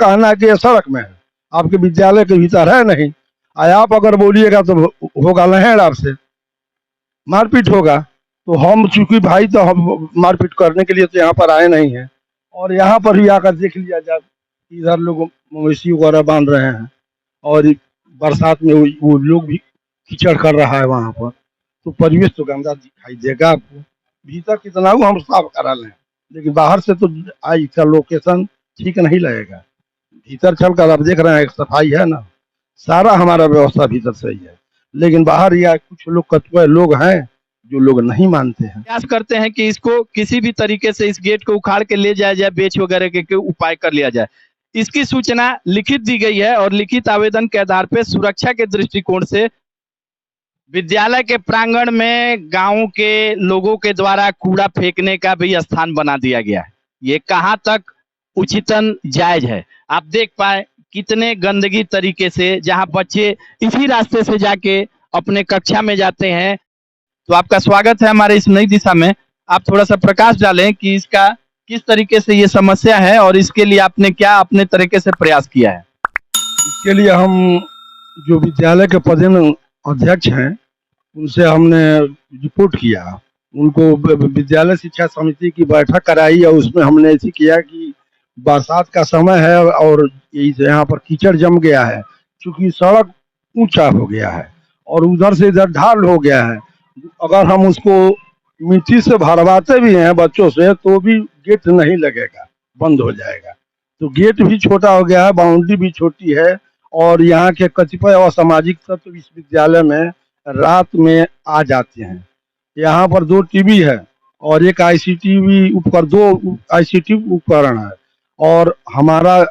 कहना है कि ये सड़क में है, आपके विद्यालय के भीतर है नहीं। आप अगर बोलिएगा तो होगा लहर, आपसे मारपीट होगा। तो हम चूंकि भाई तो हम मारपीट करने के लिए तो यहाँ पर आए नहीं हैं। और यहाँ पर भी आकर देख लिया जाए, इधर लोग मवेशी वगैरह बांध रहे हैं, और बरसात में वो लोग भी कीचड़ कर रहा है वहाँ पर, तो परिवेश तो गंदा दिखाई देगा आपको। भीतर कितना वो हम साफ करा लें, लेकिन बाहर से तो आज का लोकेशन ठीक नहीं लगेगा। भीतर चल कर आप देख रहे हैं, एक सफाई है ना, सारा हमारा व्यवस्था भीतर सही है, लेकिन बाहर या कुछ लोग कतिपय लोग हैं जो लोग नहीं मानते हैं। प्रयास करते हैं कि इसको किसी भी तरीके से इस गेट को उखाड़ के ले जाया जाए, बेच वगैरह के उपाय कर लिया जाए। इसकी सूचना लिखित दी गई है और लिखित आवेदन के आधार पर सुरक्षा के दृष्टिकोण से विद्यालय के प्रांगण में गांव के लोगों के द्वारा कूड़ा फेंकने का भी स्थान बना दिया गया है। ये कहाँ तक उचितन जायज है, आप देख पाए कितने गंदगी तरीके से, जहां बच्चे इसी रास्ते से जाके अपने कक्षा में जाते हैं। तो आपका स्वागत है हमारे इस नई दिशा में। आप थोड़ा सा प्रकाश डालें कि इसका किस तरीके से ये समस्या है और इसके लिए आपने क्या अपने तरीके से प्रयास किया है। इसके लिए हम जो विद्यालय के पदेन अध्यक्ष हैं उनसे हमने रिपोर्ट किया, उनको विद्यालय शिक्षा समिति की बैठक कराई, और उसमें हमने ऐसी किया कि बरसात का समय है और यहाँ पर कीचड़ जम गया है, क्योंकि सड़क ऊंचा हो गया है और उधर से इधर ढाल हो गया है। अगर हम उसको मिट्टी से भरवाते भी हैं बच्चों से तो भी गेट नहीं लगेगा, बंद हो जाएगा। तो गेट भी छोटा हो गया है, बाउंड्री भी छोटी है, और यहाँ के कतिपय असामाजिक तत्व इस विद्यालय में रात में आ जाते हैं। यहाँ पर 2 टीवी है और एक आईसीटीवी उपकरण, 2 आईसीटीवी उपकरण है, और हमारा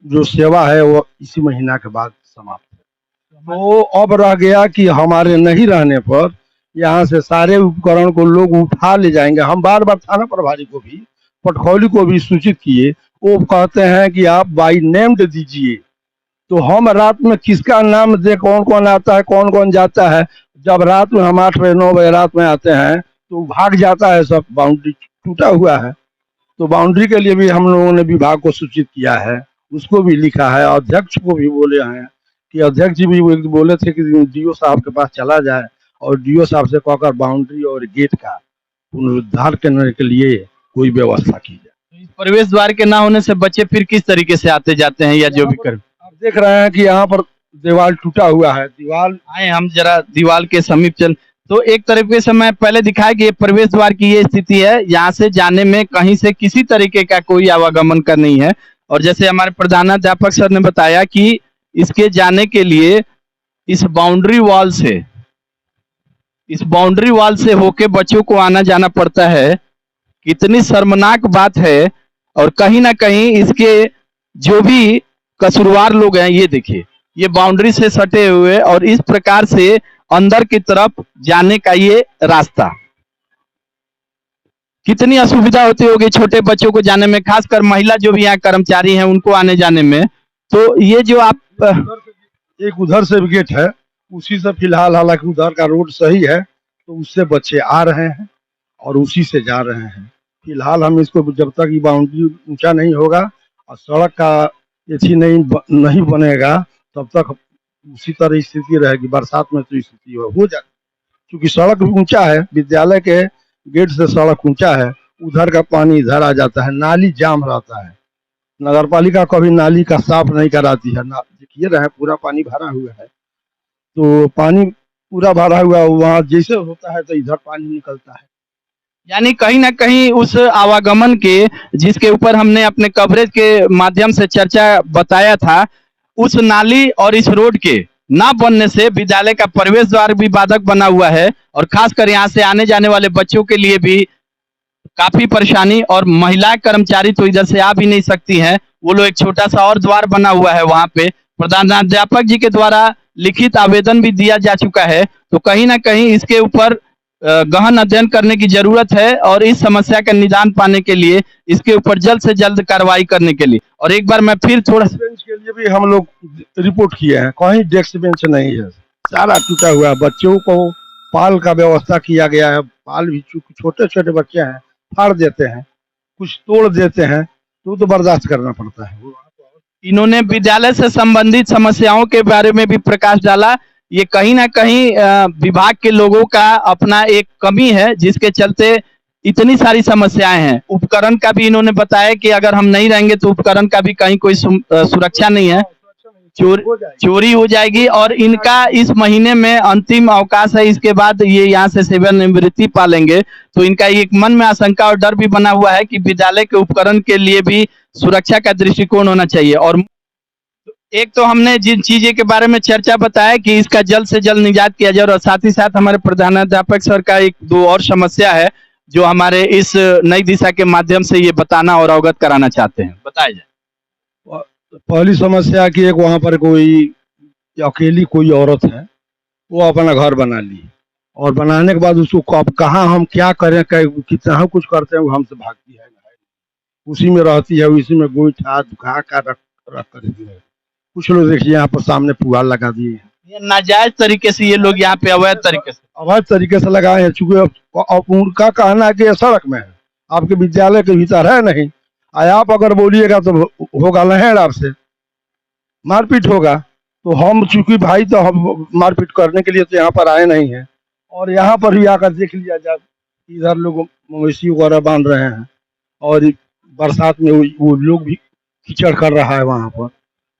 जो सेवा है वो इसी महीना के बाद समाप्त है। तो अब रह गया कि हमारे नहीं रहने पर यहाँ से सारे उपकरण को लोग उठा ले जाएंगे। हम बार बार थाना प्रभारी को भी, पटखौली को भी सूचित किए, वो कहते हैं कि आप बाई नेम दे दीजिए। तो हम रात में किसका नाम दे, कौन कौन आता है कौन कौन जाता है। जब रात में हम 8 बजे 9 बजे रात में आते हैं तो भाग जाता है सब, बाउंड्री टूटा हुआ है। तो बाउंड्री के लिए भी हम लोगों ने विभाग को सूचित किया है, उसको भी लिखा है, अध्यक्ष को भी बोले हैं कि अध्यक्ष जी भी बोले थे कि डीओ साहब के पास चला जाए और डीओ साहब से कहकर बाउंड्री और गेट का पुनरुद्धार करने के लिए कोई व्यवस्था की जाए। प्रवेश द्वार के ना होने से बच्चे फिर किस तरीके से आते जाते हैं या जो भी कर। आप देख रहे हैं कि यहाँ पर दीवार टूटा हुआ है, दीवार आए हम जरा दीवार के समीप चल। तो एक तरीके से मैं पहले दिखाया कि ये प्रवेश द्वार की ये स्थिति है, यहाँ से जाने में कहीं से किसी तरीके का कोई आवागमन का नहीं है। और जैसे हमारे प्रधानाध्यापक सर ने बताया कि इसके जाने के लिए इस बाउंड्री वॉल से होके बच्चों को आना जाना पड़ता है। कितनी शर्मनाक बात है। और कहीं ना कहीं इसके जो भी कसूरवार लोग हैं, ये देखिए, ये बाउंड्री से सटे हुए और इस प्रकार से अंदर की तरफ जाने का ये रास्ता, कितनी असुविधा होती होगी छोटे बच्चों को जाने में, खासकर महिला जो भी यहाँ कर्मचारी हैं उनको आने जाने में। तो ये जो आप एक उधर से भी गेट है, उसी से फिलहाल, हालांकि उधर का रोड सही है तो उससे बच्चे आ रहे हैं और उसी से जा रहे हैं। फिलहाल हम इसको, जब तक ये बाउंड्री ऊंचा नहीं होगा और सड़क का ऐसी नहीं बनेगा तब तक उसी तरह स्थिति रहेगी। बरसात में तो स्थिति हो जाती, क्योंकि सड़क ऊंचा है, विद्यालय के गेट से सड़क ऊंचा है, उधर का पानी इधर आ जाता है, नाली जाम रहता है। नगर पालिका कभी नाली का साफ नहीं कराती है ना, देखिए रहे पूरा पानी भरा हुआ है। तो पानी पूरा भरा हुआ वहाँ जैसे होता है तो इधर पानी निकलता है। यानी कहीं ना कहीं उस आवागमन के, जिसके ऊपर हमने अपने कवरेज के माध्यम से चर्चा बताया था, उस नाली और इस रोड के ना बनने से विद्यालय का प्रवेश द्वार भी बाधक बना हुआ है और खासकर यहाँ से आने जाने वाले बच्चों के लिए भी काफी परेशानी। और महिला कर्मचारी तो इधर से आ भी नहीं सकती हैं, वो लोग एक छोटा सा और द्वार बना हुआ है वहां पे। प्रधानाध्यापक जी के द्वारा लिखित आवेदन भी दिया जा चुका है। तो कहीं ना कहीं इसके ऊपर गहन अध्ययन करने की जरूरत है और इस समस्या का निदान पाने के लिए इसके ऊपर जल्द से जल्द कार्रवाई करने के लिए। और एक बार मैं फिर थोड़ा बेंच के लिए भी हम लोग रिपोर्ट किए हैं, कहीं डेस्क बेंच नहीं है, सारा टूटा हुआ है। बच्चों को पाल का व्यवस्था किया गया है, पाल भी चूंकि छोटे छोटे बच्चे हैं फाड़ देते हैं, कुछ तोड़ देते हैं, तो बर्दाश्त करना पड़ता है। इन्होंने विद्यालय से संबंधित समस्याओं के बारे में भी प्रकाश डाला। ये कहीं ना कहीं विभाग के लोगों का अपना एक कमी है, जिसके चलते इतनी सारी समस्याएं हैं। उपकरण का भी इन्होंने बताया कि अगर हम नहीं रहेंगे तो उपकरण का भी कहीं कोई सुरक्षा नहीं है, चोरी हो जाएगी। और इनका इस महीने में अंतिम अवकाश है, इसके बाद ये यहाँ से सेवानिवृत्ति पालेंगे। तो इनका एक मन में आशंका और डर भी बना हुआ है कि विद्यालय के उपकरण के लिए भी सुरक्षा का दृष्टिकोण होना चाहिए। और एक तो हमने जिन चीजें के बारे में चर्चा बताया कि इसका जल्द से जल्द निजात किया जाए, और साथ ही साथ हमारे प्रधानाध्यापक सर का एक दो और समस्या है जो हमारे इस नई दिशा के माध्यम से ये बताना और अवगत कराना चाहते हैं। बताया जाए। पहली समस्या कि एक वहाँ पर कोई अकेली कोई औरत है, वो अपना घर बना ली, और बनाने के बाद उसको कब कहाँ हम क्या करें, कितना कुछ करते हैं, वो हमसे भागती है, उसी में रहती है, उसी में गोईठा दुखा का रख कर दी है। कुछ लोग देखिए यहाँ पर सामने पुआल लगा दिए हैं, ये नाजायज तरीके से ये लोग यहाँ पे अवैध तरीके से लगाए हैं। चूंकि अब उनका कहना है कि ये सड़क में है, आपके विद्यालय के भीतर है नहीं। आप अगर बोलिएगा तो होगा लहर, आपसे मारपीट होगा। तो हम चूंकि भाई तो हम मारपीट करने के लिए तो यहाँ पर आए नहीं हैं, और यहाँ पर भी आकर देख लिया जाए, इधर लोग मवेशी वगैरह बांध रहे हैं, और बरसात में वो लोग भी कीचड़ कर रहा है वहाँ पर,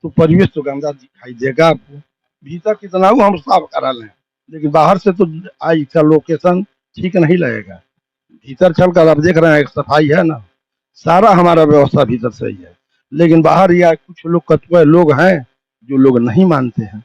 तो परिवेश तो गंदा दिखाई देगा आपको। भीतर कितना वो हम साफ करा लें, लेकिन बाहर से तो आई का लोकेशन ठीक नहीं लगेगा। भीतर चल कर आप देख रहे हैं सफाई है ना, सारा हमारा व्यवस्था भीतर सही है, लेकिन बाहर या कुछ लोग कतिपय लोग हैं जो लोग नहीं मानते हैं।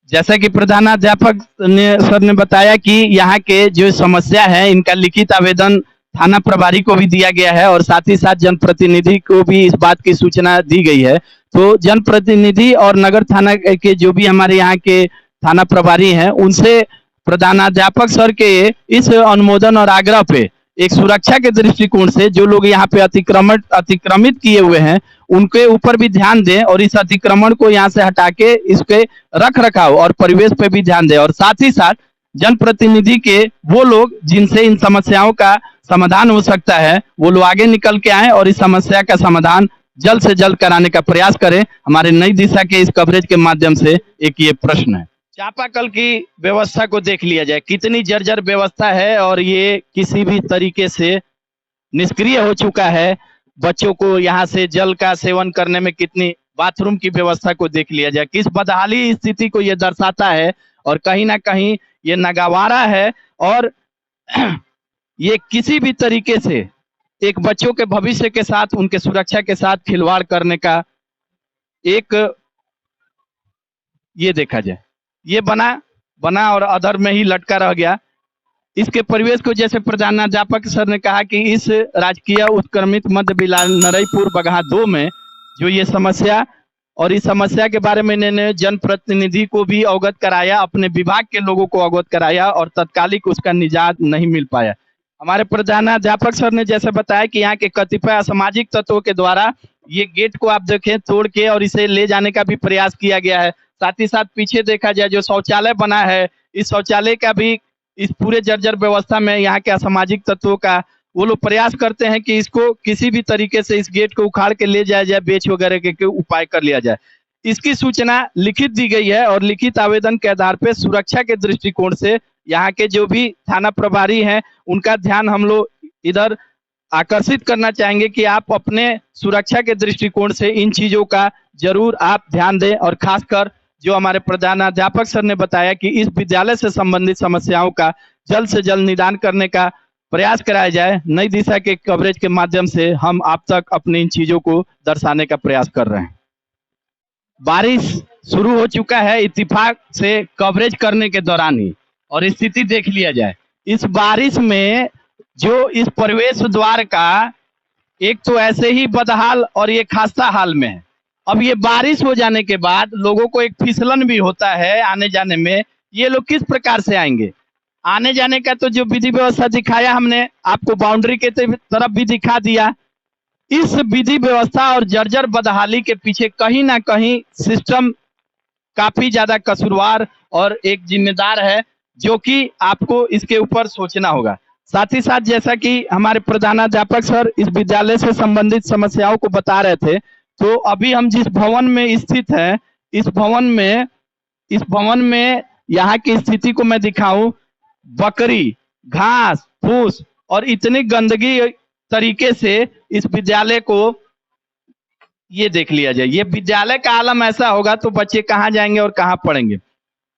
जैसा कि प्रधानाध्यापक सर ने बताया कि यहाँ के जो समस्या है, इनका लिखित आवेदन थाना प्रभारी को भी दिया गया है, और साथ ही साथ जनप्रतिनिधि को भी इस बात की सूचना दी गई है। तो जनप्रतिनिधि और नगर थाना के जो भी हमारे यहाँ के थाना प्रभारी हैं, उनसे प्रधानाध्यापक सर के इस अनुमोदन और आग्रह पे एक सुरक्षा के दृष्टिकोण से जो लोग यहाँ पे अतिक्रमित किए हुए हैं, उनके ऊपर भी ध्यान दें, और इस अतिक्रमण को यहाँ से हटा के इसके रख रखाव और परिवेश पे भी ध्यान दें। और साथ ही साथ जनप्रतिनिधि के वो लोग जिनसे इन समस्याओं का समाधान हो सकता है, वो लोग आगे निकल के आए और इस समस्या का समाधान जल्द से जल्द कराने का प्रयास करें। हमारे नई दिशा के इस कवरेज के माध्यम से एक ये प्रश्न है। चापाकल की व्यवस्था को देख लिया जाए, कितनी जर्जर व्यवस्था है, और ये किसी भी तरीके से निष्क्रिय हो चुका है। बच्चों को यहाँ से जल का सेवन करने में कितनी, बाथरूम की व्यवस्था को देख लिया जाए, किस बदहाली स्थिति को ये दर्शाता है, और कहीं ना कहीं ये नागवारा है। और ये किसी भी तरीके से एक बच्चों के भविष्य के साथ, उनके सुरक्षा के साथ खिलवाड़ करने का एक ये देखा जाए, ये बना और अधर में ही लटका रह गया। इसके परिवेश को, जैसे प्रधानाध्यापक सर ने कहा कि इस राजकीय उत्क्रमित मध्य बिलाल नरईपुर बगहा 2 में जो ये समस्या, और इस समस्या के बारे में इन्होंने जनप्रतिनिधि को भी अवगत कराया, अपने विभाग के लोगों को अवगत कराया, और तत्कालिक उसका निजात नहीं मिल पाया। हमारे प्रधानाध्यापक सर ने जैसे बताया कि यहाँ के कतिपय असामाजिक तत्वों के द्वारा ये गेट को आप देखें तोड़ के और इसे ले जाने का भी प्रयास किया गया है। साथ ही साथ पीछे देखा जाए जो शौचालय बना है, इस शौचालय का भी इस पूरे जर्जर व्यवस्था में यहाँ के असामाजिक तत्वों का वो लोग प्रयास करते हैं कि इसको किसी भी तरीके से इस गेट को उखाड़ के ले जाया जाए, बेच वगैरह के उपाय कर लिया जाए। इसकी सूचना लिखित दी गई है, और लिखित आवेदन के आधार पर सुरक्षा के दृष्टिकोण से यहाँ के जो भी थाना प्रभारी हैं, उनका ध्यान हम लोग इधर आकर्षित करना चाहेंगे कि आप अपने सुरक्षा के दृष्टिकोण से इन चीजों का जरूर आप ध्यान दें। और खासकर जो हमारे प्रधानाध्यापक सर ने बताया कि इस विद्यालय से संबंधित समस्याओं का जल्द से जल्द निदान करने का प्रयास कराया जाए। नई दिशा के कवरेज के माध्यम से हम आप तक अपनी इन चीजों को दर्शाने का प्रयास कर रहे हैं। बारिश शुरू हो चुका है इत्तेफाक से कवरेज करने के दौरान ही, और स्थिति देख लिया जाए इस बारिश में जो इस प्रवेश द्वार का एक तो ऐसे ही बदहाल और ये खस्ता हाल में है। अब ये बारिश हो जाने के बाद लोगों को एक फिसलन भी होता है आने जाने में, ये लोग किस प्रकार से आएंगे। आने जाने का तो जो विधि व्यवस्था दिखाया हमने आपको, बाउंड्री के तरफ भी दिखा दिया। इस विधि व्यवस्था और जर्जर बदहाली के पीछे कहीं ना कहीं सिस्टम काफी ज्यादा कसूरवार और एक जिम्मेदार है, जो कि आपको इसके ऊपर सोचना होगा। साथ ही साथ जैसा कि हमारे प्रधानाध्यापक सर इस विद्यालय से संबंधित समस्याओं को बता रहे थे, तो अभी हम जिस भवन में स्थित हैं, इस भवन में यहाँ की स्थिति को मैं दिखाऊं, बकरी, घास फूस और इतनी गंदगी तरीके से इस विद्यालय को, ये देख लिया जाए, ये विद्यालय का आलम ऐसा होगा तो बच्चे कहाँ जाएंगे और कहाँ पढ़ेंगे।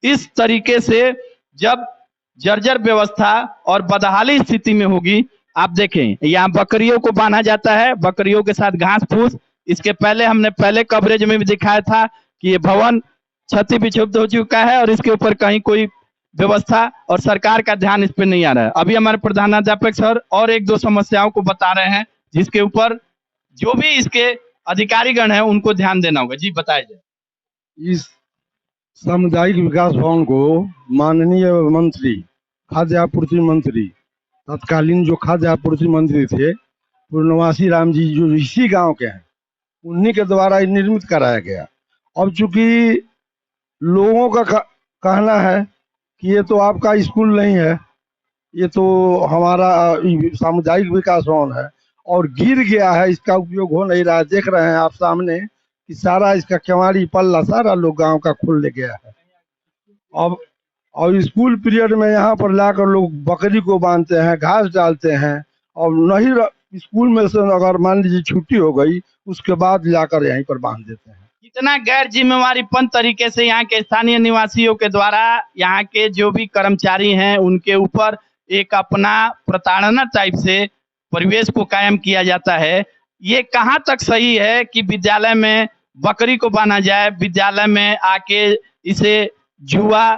इस तरीके से जब जर्जर व्यवस्था और बदहाली स्थिति में होगी, आप देखें यहाँ बकरियों को बांधा जाता है, बकरियों के साथ घास फूस। इसके पहले हमने पहले कवरेज में भी दिखाया था कि ये भवन क्षति विक्षुब्ध हो चुका है और इसके ऊपर कहीं कोई व्यवस्था और सरकार का ध्यान इस पर नहीं आ रहा है। अभी हमारे प्रधानाध्यापक सर और एक दो समस्याओं को बता रहे हैं जिसके ऊपर जो भी इसके अधिकारीगण हैं उनको ध्यान देना होगा। जी बताइए। इस सामुदायिक विकास भवन को माननीय मंत्री, खाद्य आपूर्ति मंत्री, तत्कालीन जो खाद्य आपूर्ति मंत्री थे पूर्णवासी राम जी, जो इसी गांव के हैं, उन्हीं के द्वारा निर्मित कराया गया। अब चूंकि लोगों का कहना है कि ये तो आपका स्कूल नहीं है, ये तो हमारा सामुदायिक विकास भवन है और गिर गया है, इसका उपयोग हो नहीं रहा है। देख रहे हैं आप सामने कि सारा इसका केवाड़ी पल्ला सारा लोग गांव का खोल ले गया है। अब और स्कूल पीरियड में यहाँ पर लाकर लोग बकरी को बांधते हैं, घास डालते हैं और नहीं स्कूल में से अगर मान लीजिए छुट्टी हो गई उसके बाद लाकर यहीं पर बांध देते हैं। कितना गैर जिम्मेवारीपन तरीके से यहाँ के स्थानीय निवासियों के द्वारा यहाँ के जो भी कर्मचारी हैं उनके ऊपर एक अपना प्रताड़ना टाइप से परिवेश को कायम किया जाता है। ये कहाँ तक सही है कि विद्यालय में बकरी को बांधा जाए, विद्यालय में आके इसे जुआ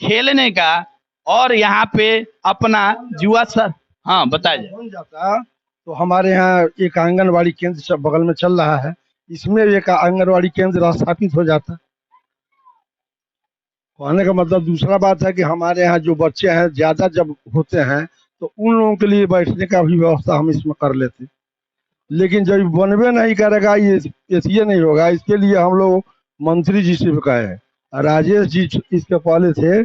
खेलने का और यहाँ पे अपना जुआ सर, हाँ बताइए। बन जाता तो हमारे यहाँ एक आंगनवाड़ी केंद्र बगल में चल रहा है, इसमें एक आंगनवाड़ी केंद्र स्थापित हो जाता। कहने का मतलब दूसरा बात है कि हमारे यहाँ जो बच्चे हैं ज्यादा जब होते हैं तो उन लोगों के लिए बैठने का भी व्यवस्था हम इसमें कर लेते, लेकिन जब बनबे नहीं करेगा, ये नहीं होगा। इसके लिए हम लोग मंत्री जी से कहे, राजेश जी इसके पहले थे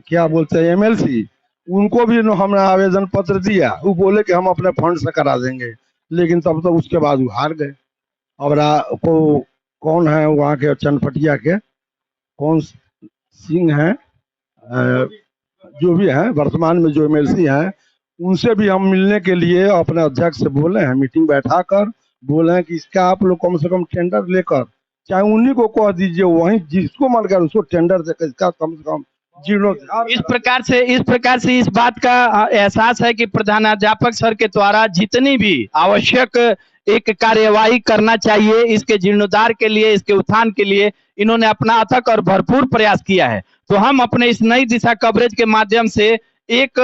क्या बोलते हैं एमएलसी, उनको भी हमने आवेदन पत्र दिया, वो बोले कि हम अपने फंड से करा देंगे, लेकिन तब तक उसके बाद वो हार गए। अब कौन है वहाँ के चनपटिया के कौन सिंह हैं, जो भी हैं वर्तमान में जो एमएलसी हैं, उनसे भी हम मिलने के लिए अपने अध्यक्ष से बोले हैं, मीटिंग बैठा कर बोले हैं कि इसका आप लोग कम से कम टेंडर लेकर, चाहे उन्हीं को कह दीजिए, वहीं जिसको मन कर उसको टेंडर देकर इसका कम से कम जीर्णोद्धार। इस प्रकार से इस बात का एहसास है कि प्रधानाध्यापक सर के द्वारा जितनी भी आवश्यक एक कार्यवाही करना चाहिए इसके जीर्णोद्धार के लिए, इसके उत्थान के लिए इन्होंने अपना अथक और भरपूर प्रयास किया है। तो हम अपने इस नई दिशा कवरेज के माध्यम से एक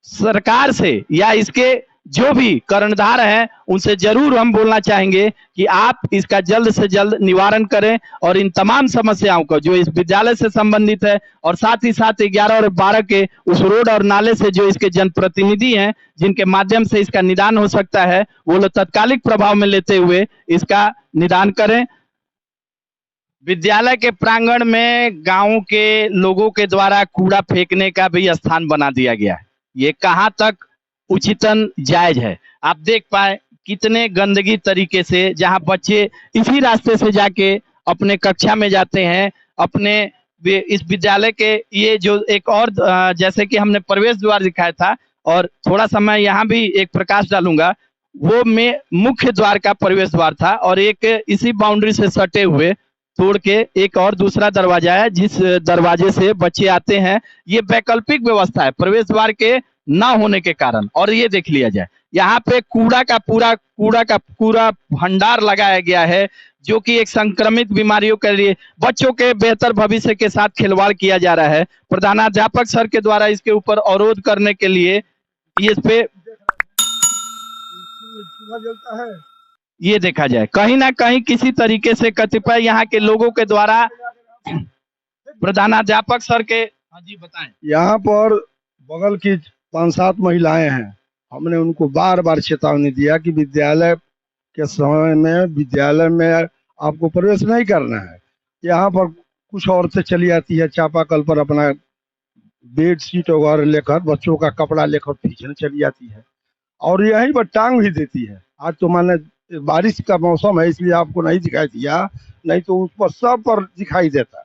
सरकार से या इसके जो भी कर्णधार हैं उनसे जरूर हम बोलना चाहेंगे कि आप इसका जल्द से जल्द निवारण करें और इन तमाम समस्याओं को जो इस विद्यालय से संबंधित है और साथ ही साथ 11 और 12 के उस रोड और नाले से जो इसके जनप्रतिनिधि हैं जिनके माध्यम से इसका निदान हो सकता है, वो लोग तत्कालिक प्रभाव में लेते हुए इसका निदान करें। विद्यालय के प्रांगण में गांव के लोगों के द्वारा कूड़ा फेंकने का भी स्थान बना दिया गया है। ये कहाँ तक उचितन जायज है? आप देख पाए कितने गंदगी तरीके से, जहां बच्चे इसी रास्ते से जाके अपने कक्षा में जाते हैं, अपने इस विद्यालय के ये जो एक और जैसे कि हमने प्रवेश द्वार दिखाया था और थोड़ा सा मैं यहाँ भी एक प्रकाश डालूंगा, वो में मुख्य द्वार का प्रवेश द्वार था और एक इसी बाउंड्री से सटे हुए तोड़ के एक और दूसरा दरवाजा है जिस दरवाजे से बच्चे आते हैं। ये वैकल्पिक व्यवस्था है प्रवेश द्वार के ना होने के कारण। और ये देख लिया जाए यहाँ पे कूड़ा का पूरा भंडार लगाया गया है जो कि एक संक्रमित बीमारियों के लिए बच्चों के बेहतर भविष्य के साथ खिलवाड़ किया जा रहा है। प्रधानाध्यापक सर के द्वारा इसके ऊपर अवरोध करने के लिए इस पे ये देखा जाए कहीं ना कहीं किसी तरीके से कतिपय यहाँ के लोगों के द्वारा प्रधानाध्यापक सर के, हाँ जी बताएं। यहाँ पर बगल की 5-7 महिलाएं हैं, हमने उनको बार बार चेतावनी दिया कि विद्यालय के समय में विद्यालय में आपको प्रवेश नहीं करना है। यहाँ पर कुछ औरतें चली आती है चापाकल पर अपना बेड शीट वगैरह लेकर, बच्चों का कपड़ा लेकर पीछे चली जाती है और यहीं पर टांग भी देती है। आज तो मैंने बारिश का मौसम है इसलिए आपको नहीं दिखाई दिया, नहीं तो उस पर सब पर दिखाई देता।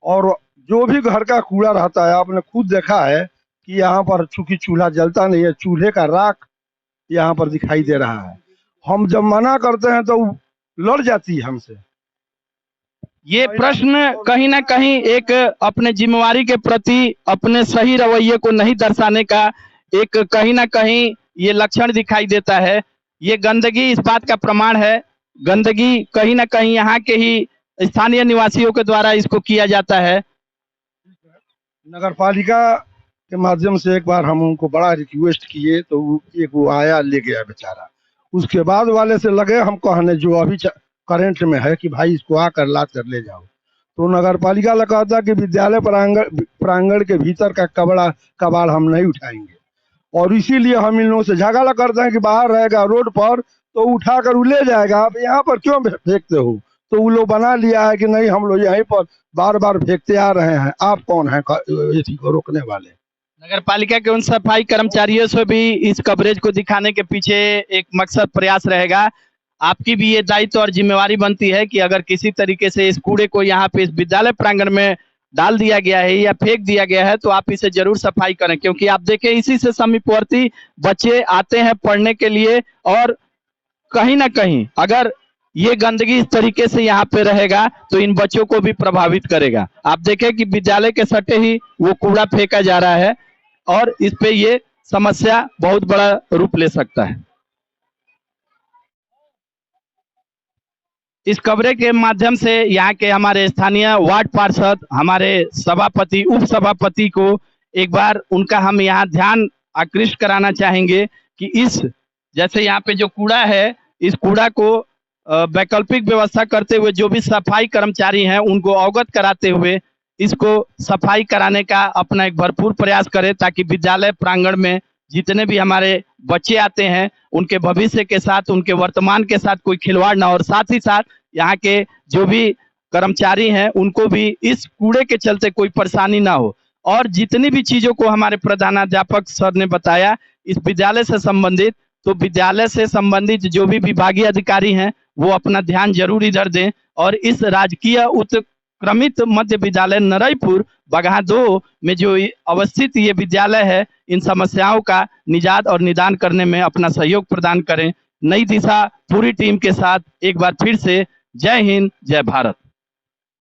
और जो भी घर का कूड़ा रहता है आपने खुद देखा है कि यहाँ पर चूंकि चूल्हा जलता नहीं है, चूल्हे का राख यहाँ पर दिखाई दे रहा है। हम जब मना करते हैं तो वो लड़ जाती है हमसे। ये प्रश्न कहीं ना कहीं एक अपने जिम्मेवारी के प्रति अपने सही रवैये को नहीं दर्शाने का एक कहीं ना कहीं ये लक्षण दिखाई देता है। ये गंदगी इस बात का प्रमाण है। गंदगी कहीं ना कहीं यहाँ के ही स्थानीय निवासियों के द्वारा इसको किया जाता है। नगर पालिका के माध्यम से एक बार हम उनको बड़ा रिक्वेस्ट किए तो वो आया ले गया बेचारा। उसके बाद वाले से लगे हम कहने जो अभी करंट में है कि भाई इसको आकर लाद कर ले जाओ, तो नगर पालिका लगा कहता कि विद्यालय प्रांगण के भीतर का कबाड़ हम नहीं उठाएंगे। और इसीलिए हम इन लोगों से झगड़ा करते हैं कि बाहर रहेगा रोड पर तो उठा कर वो ले जाएगा, आप यहाँ पर क्यों फेंकते हो। तो वो लोग बना लिया है कि नहीं हम लोग यहीं पर बार बार फेंकते आ रहे हैं, आप कौन है इसी को रोकने वाले। नगर पालिका के उन सफाई कर्मचारियों से भी इस कवरेज को दिखाने के पीछे एक मकसद प्रयास रहेगा। आपकी भी ये दायित्व और जिम्मेवारी बनती है कि अगर किसी तरीके से इस कूड़े को यहाँ पे इस विद्यालय प्रांगण में डाल दिया गया है या फेंक दिया गया है तो आप इसे जरूर सफाई करें, क्योंकि आप देखें इसी से समीपवर्ती बच्चे आते हैं पढ़ने के लिए। और कहीं ना कहीं अगर ये गंदगी इस तरीके से यहाँ पे रहेगा तो इन बच्चों को भी प्रभावित करेगा। आप देखें कि विद्यालय के सटे ही वो कूड़ा फेंका जा रहा है और इस पे ये समस्या बहुत बड़ा रूप ले सकता है। इस कवरेज के माध्यम से यहाँ के हमारे स्थानीय वार्ड पार्षद, हमारे सभापति, उप सभापति को एक बार उनका हम यहाँ ध्यान आकृष्ट कराना चाहेंगे कि इस जैसे यहाँ पे जो कूड़ा है इस कूड़ा को वैकल्पिक व्यवस्था करते हुए जो भी सफाई कर्मचारी हैं उनको अवगत कराते हुए इसको सफाई कराने का अपना एक भरपूर प्रयास करें, ताकि विद्यालय प्रांगण में जितने भी हमारे बच्चे आते हैं उनके भविष्य के साथ, उनके वर्तमान के साथ कोई खिलवाड़ ना हो। और साथ ही साथ यहाँ के जो भी कर्मचारी हैं उनको भी इस कूड़े के चलते कोई परेशानी ना हो। और जितनी भी चीजों को हमारे प्रधानाध्यापक सर ने बताया इस विद्यालय से संबंधित, तो विद्यालय से संबंधित जो भी विभागीय अधिकारी हैं वो अपना ध्यान जरूर इधर दें और इस राजकीय उत्क्रमित मध्य विद्यालय नरईपुर बगहा 2 में जो अवस्थित ये विद्यालय है इन समस्याओं का निजात और निदान करने में अपना सहयोग प्रदान करें। नई दिशा पूरी टीम के साथ एक बार फिर से जय हिंद, जय भारत।